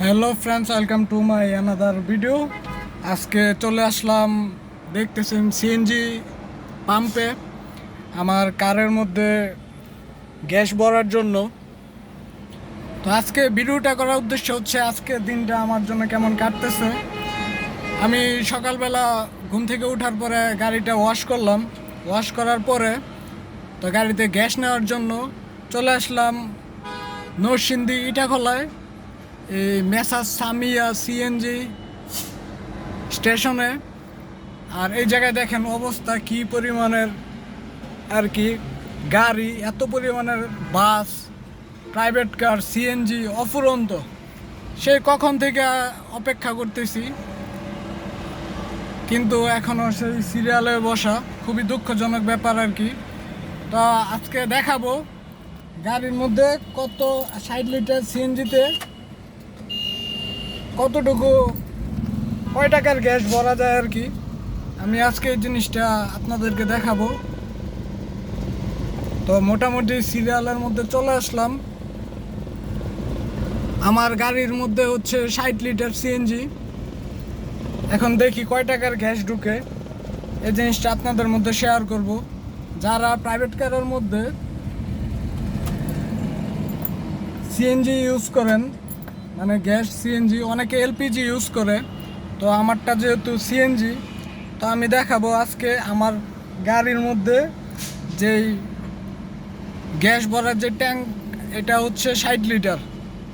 Hello friends, welcome to my another video. আজকে চলে আসলাম, দেখতেছেন সিএনজি পাম্পে আমার কারের মধ্যে গ্যাস ভরার জন্য। তো আজকে ভিডিওটা করার উদ্দেশ্য হচ্ছে আজকের দিনটা আমার জন্য কেমন কাটতেছে। আমি সকালবেলা ঘুম থেকে ওঠার পরে গাড়িটা ওয়াশ করলাম। ওয়াশ করার পরে তো গাড়িতে গ্যাস নেওয়ার জন্য চলে আসলাম নরসিংদী ইটাখলায়, এই মেসাজ সামিয়া সিএনজি স্টেশনে। আর এই জায়গায় দেখেন অবস্থা কি পরিমাণের আর কি, গাড়ি এত পরিমাণের, বাস, প্রাইভেট কার, সিএনজি অফুরন্ত। সেই কখন থেকে অপেক্ষা করতেছি, কিন্তু এখনও সেই সিরিয়ালে বসা, খুবই দুঃখজনক ব্যাপার আর কি। তো আজকে দেখাবো গাড়ির মধ্যে কত 60 লিটার সিএনজিতে কতটুকু, কয় টাকার গ্যাস ভরা যায় আর কি। আমি আজকে এই জিনিসটা আপনাদেরকে দেখাবো। তো মোটামুটি সিরিয়ালের মধ্যে চলে আসলাম। আমার গাড়ির মধ্যে হচ্ছে 60 লিটার সিএনজি। এখন দেখি কয় টাকার গ্যাস ঢুকে, এই জিনিসটা আপনাদের মধ্যে শেয়ার করব। যারা প্রাইভেট কারের মধ্যে সিএনজি ইউজ করেন, মানে গ্যাস সিএনজি, অনেকে এলপিজি ইউজ করে, তো আমারটা যেহেতু সিএনজি, তো আমি দেখাবো আজকে আমার গাড়ির মধ্যে যেই গ্যাস ভরার যে ট্যাঙ্ক, এটা হচ্ছে 60 লিটার।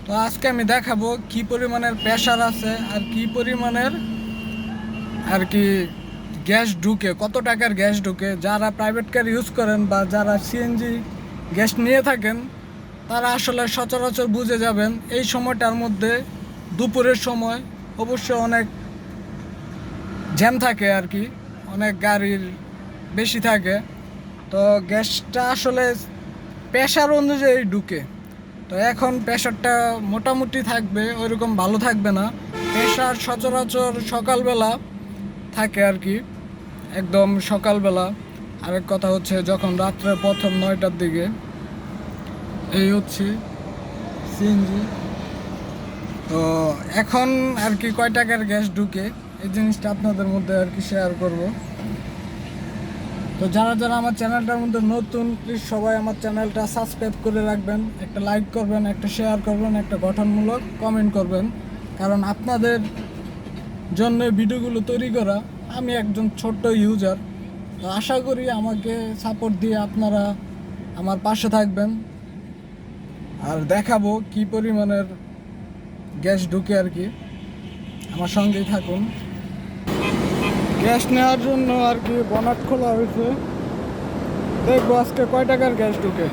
তো আজকে আমি দেখাবো কি পরিমাণের প্রেশার আছে আর কি পরিমাণের আর কি গ্যাস ঢুকে, কত টাকার গ্যাস ঢুকে। যারা প্রাইভেট কার ইউজ করেন বা যারা সিএনজি গ্যাস নিয়ে থাকেন, তারা আসলে সচরাচর বুঝে যাবেন। এই সময়টার মধ্যে দুপুরের সময় অবশ্যই অনেক জ্যাম থাকে আর কি, অনেক গাড়ির বেশি থাকে। তো গ্যাসটা আসলে প্রেশার অনুযায়ী ঢুকে। তো এখন প্রেশারটা মোটামুটি থাকবে, ওইরকম ভালো থাকবে না। প্রেশার সচরাচর সকালবেলা থাকে আর কি, একদম সকালবেলা। আরেক কথা হচ্ছে যখন রাত্রে প্রথম 9টার দিকে। এই হচ্ছে সিএনজি। তো এখন আর কি কয় টাকার গ্যাস ঢুকে, এই জিনিসটা আপনাদের মধ্যে আর কি শেয়ার করব। তো যারা যারা আমার চ্যানেলটার মধ্যে নতুন, প্লিজ সবাই আমার চ্যানেলটা সাবস্ক্রাইব করে রাখবেন, একটা লাইক করবেন, একটা শেয়ার করবেন, একটা গঠনমূলক কমেন্ট করবেন। কারণ আপনাদের জন্য ভিডিওগুলো তৈরি করা। আমি একজন ছোট্ট ইউজার, তো আশা করি আমাকে সাপোর্ট দিয়ে আপনারা আমার পাশে থাকবেন। আর দেখাবো কি পরিমাণের গ্যাস ঢুকে আর কি, আমার সঙ্গেই থাকুন। গ্যাস নেওয়ার জন্য আর কি বনাট খোলা হয়েছে, দেখবো আজকে কয় টাকার গ্যাস ঢুকে।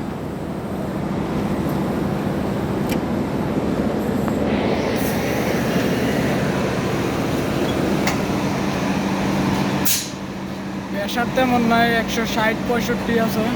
প্রেশার তেমন নাই, 160-65 আছে।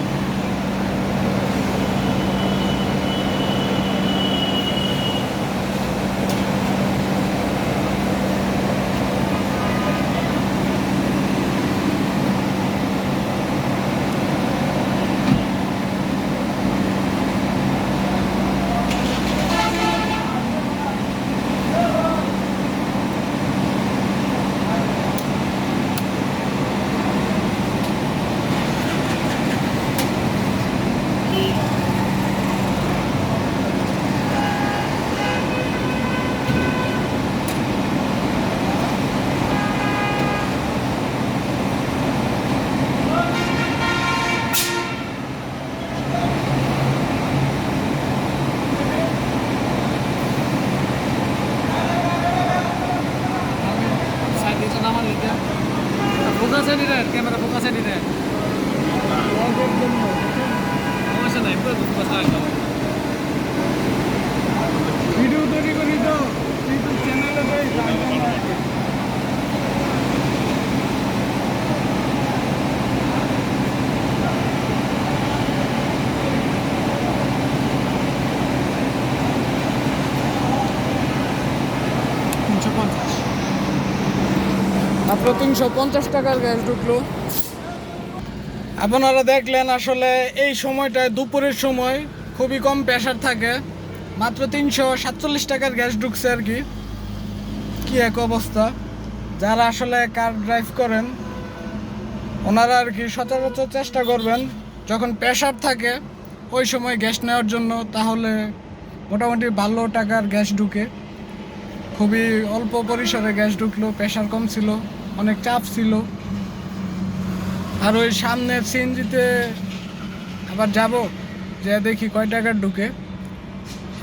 ফোকাসে নিলে ক্যামেরা ফোকাসে নিলে সমস্যা নাই, পুরো ফোকাস একদম। ভিডিও তৈরি করি তো ইউটিউব চ্যানেলে, তো এই তার জন্য আর কি। মাত্র 350 টাকার গ্যাস ঢুকলো। আপনারা দেখলেন আসলে এই সময়টায় দুপুরের সময় খুবই কম প্রেশার থাকে। মাত্র 347 টাকার গ্যাস ঢুকছে আর কি। কি এক অবস্থা! যারা আসলে কার ড্রাইভ করেন ওনারা আর কি সচরাচর চেষ্টা করবেন যখন প্রেশার থাকে ওই সময় গ্যাস নেওয়ার জন্য, তাহলে মোটামুটি ভালো টাকার গ্যাস ঢুকে। খুবই অল্প পরিসরে গ্যাস ঢুকলো, প্রেশার কম ছিল, অনেক চাপ ছিল। আর ওই সামনের সিএনজিতে আবার যাব, যে দেখি কয় টাকার ঢুকে।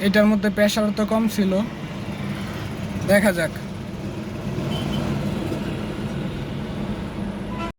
এটার মধ্যে প্রেশার তো কম ছিল, দেখা যাক।